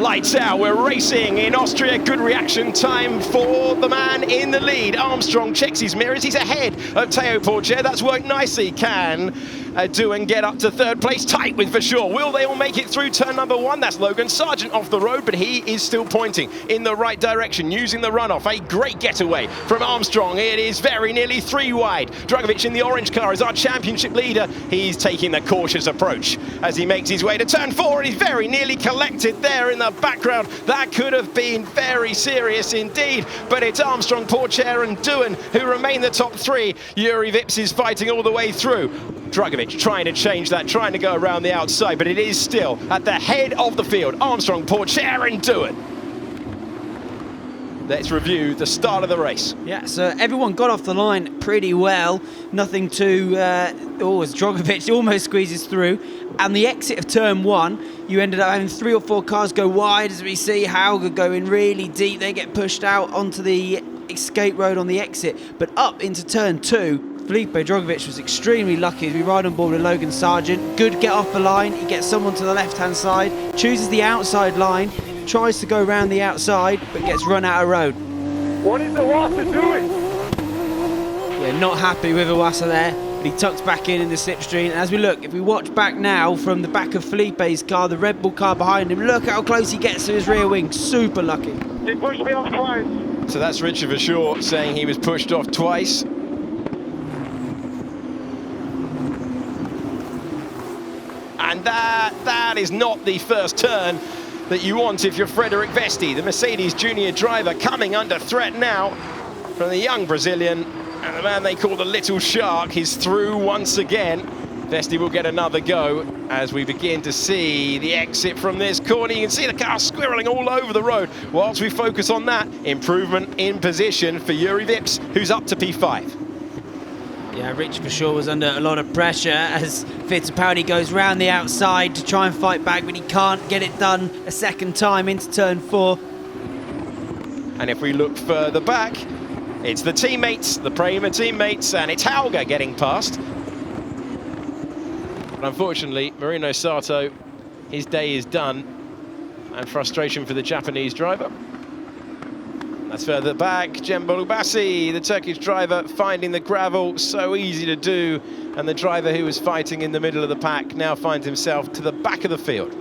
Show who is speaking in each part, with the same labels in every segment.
Speaker 1: Lights out, we're racing in Austria. Good reaction time for the man in the lead. Armstrong checks his mirrors. He's ahead of Théo Pourchaire. That's worked nicely. Can do and get up to third place. Tight with Verschoor. Will they all make it through turn number one? That's Logan Sargent off the road, but he is still pointing in the right direction, using the runoff. A great getaway from Armstrong. It is very nearly 3 wide. Dragovic in the orange car is our championship leader. He's taking the cautious approach as he makes his way to turn 4, and he's very nearly collected there in the background. That could have been very serious indeed, but it's Armstrong, Pourchaire and Doohan who remain the top 3. Juri Vips is fighting all the way through. Dragovic trying to change that, trying to go around the outside, but it is still at the head of the field. Armstrong, Pourchaire and Doohan. Let's review the start of the race.
Speaker 2: Yeah, so everyone got off the line pretty well. Nothing to... as Dragovic almost squeezes through. And the exit of turn 1, you ended up having 3 or 4 cars go wide, as we see Hauger going really deep. They get pushed out onto the escape road on the exit. But up into turn 2, Felipe Dragovic was extremely lucky as we ride on board with Logan Sargent. Good get off the line. He gets someone to the left-hand side, chooses the outside line, tries to go around the outside, but gets run out of road.
Speaker 3: What is Iwasa doing?
Speaker 2: Yeah, not happy with Iwasa there, but he tucks back in the slipstream. And as we look, if we watch back now from the back of Felipe's car, the Red Bull car behind him, look how close he gets to his rear wing. Super lucky.
Speaker 3: He pushed me off twice.
Speaker 1: So that's Richard Verschoor saying he was pushed off twice. And that is not the first turn that you want if you're Frederic Vesti, the Mercedes junior driver, coming under threat now from the young Brazilian. And the man they call the Little Shark is through once again. Vesti will get another go as we begin to see the exit from this corner. You can see the car squirreling all over the road. Whilst we focus on that, improvement in position for Juri Vips, who's up to P5.
Speaker 2: Yeah, Richard Verschoor was under a lot of pressure as Fittipaldi goes round the outside to try and fight back, but he can't get it done a second time into turn 4.
Speaker 1: And if we look further back, it's the teammates, the Prima teammates, and it's Hauger getting past. But unfortunately, Marino Sato, his day is done, and frustration for the Japanese driver. That's further back, Cembolu Bassi, the Turkish driver, finding the gravel, so easy to do. And the driver who was fighting in the middle of the pack now finds himself to the back of the field.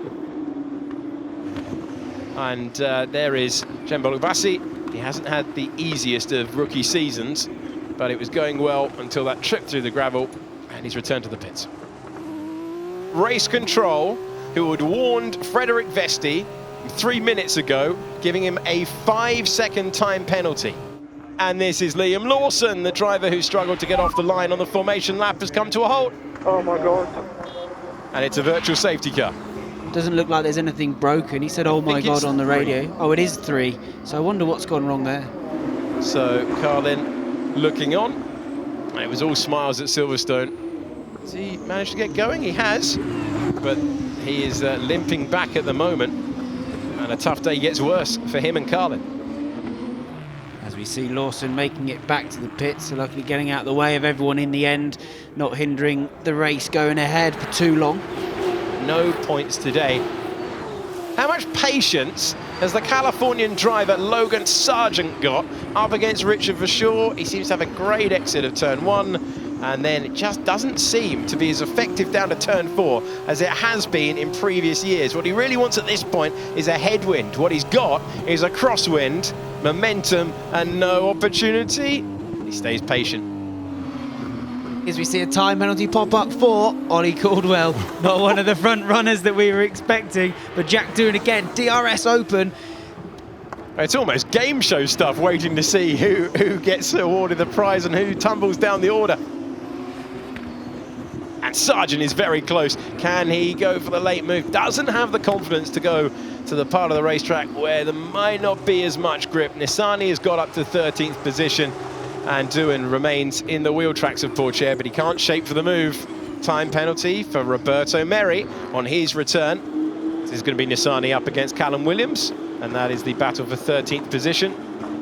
Speaker 1: And there is Cembolu Bassi. He hasn't had the easiest of rookie seasons, but it was going well until that trip through the gravel, and he's returned to the pits. Race control, who had warned Frederic Vesti 3 minutes ago, giving him a 5-second time penalty. And this is Liam Lawson, the driver who struggled to get off the line on the formation lap, has come to a halt.
Speaker 3: Oh my God.
Speaker 1: And it's a virtual safety car.
Speaker 2: Doesn't look like there's anything broken. He said, oh my God, on the radio. Oh, it is 3. So I wonder what's gone wrong there.
Speaker 1: So Carlin looking on. And it was all smiles at Silverstone. Has he managed to get going? He has. But he is limping back at the moment. And a tough day gets worse for him and Carlin.
Speaker 2: As we see Lawson making it back to the pits, so luckily getting out of the way of everyone in the end, not hindering the race going ahead for too long.
Speaker 1: No points today. How much patience has the Californian driver Logan Sargent got up against Richard Verschoor? He seems to have a great exit of turn 1. And then it just doesn't seem to be as effective down to turn 4 as it has been in previous years. What he really wants at this point is a headwind. What he's got is a crosswind, momentum, and no opportunity. He stays patient.
Speaker 2: As we see a time penalty pop up for Ollie Caldwell. Not one of the front runners that we were expecting, but Jack Doohan again, DRS open.
Speaker 1: It's almost game show stuff, waiting to see who gets awarded the prize and who tumbles down the order. And Sargent is very close. Can he go for the late move? Doesn't have the confidence to go to the part of the racetrack where there might not be as much grip. Nissany has got up to 13th position, and Doohan remains in the wheel tracks of Pourchaire, but he can't shape for the move. Time penalty for Roberto Merri on his return. This is going to be Nissany up against Callum Williams, and that is the battle for 13th position.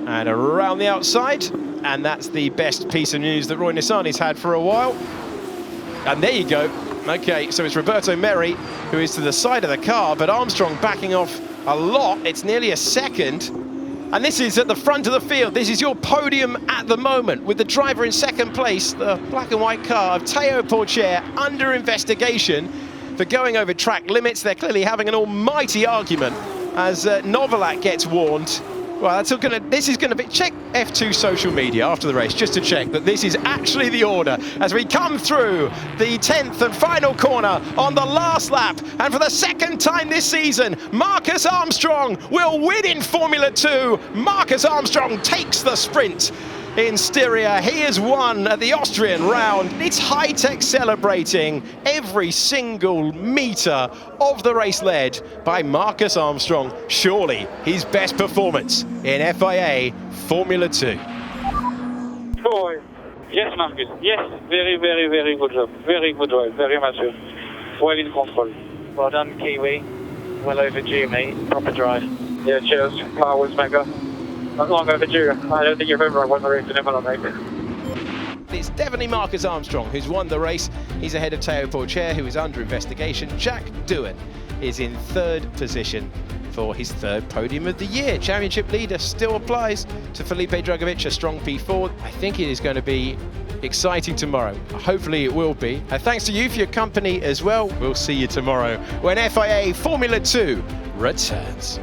Speaker 1: And around the outside, and that's the best piece of news that Roy Nissany's had for a while. And there you go. Okay, so it's Roberto Merri who is to the side of the car, but Armstrong backing off a lot. It's nearly a second. And this is at the front of the field. This is your podium at the moment, with the driver in second place, the black and white car of Théo Pourchaire, under investigation for going over track limits. They're clearly having an almighty argument as Novalak gets warned. Well, this is going to be... Check F2 social media after the race, just to check that this is actually the order as we come through the 10th and final corner on the last lap. And for the second time this season, Marcus Armstrong will win in Formula 2. Marcus Armstrong takes the sprint in Styria. He has won at the Austrian round. It's high-tech celebrating every single metre of the race led by Marcus Armstrong. Surely his best performance in FIA Formula 2.
Speaker 3: Boy.
Speaker 4: Yes, Marcus. Yes, very, very, very good job. Very good drive, very mature. Well in control.
Speaker 5: Well done, Kiwi. Well overdue, mate. Proper drive.
Speaker 3: Yeah, cheers. Car was mega. Not long overdue. I don't think you've ever won the race in Imola, maybe.
Speaker 1: It's definitely Marcus Armstrong who's won the race. He's ahead of Théo Pourchaire, who is under investigation. Jack Doohan is in third position for his third podium of the year. Championship leader still applies to Felipe Drugovich, a strong P4. I think it is going to be exciting tomorrow. Hopefully it will be. Thanks to you for your company as well. We'll see you tomorrow when FIA Formula 2 returns.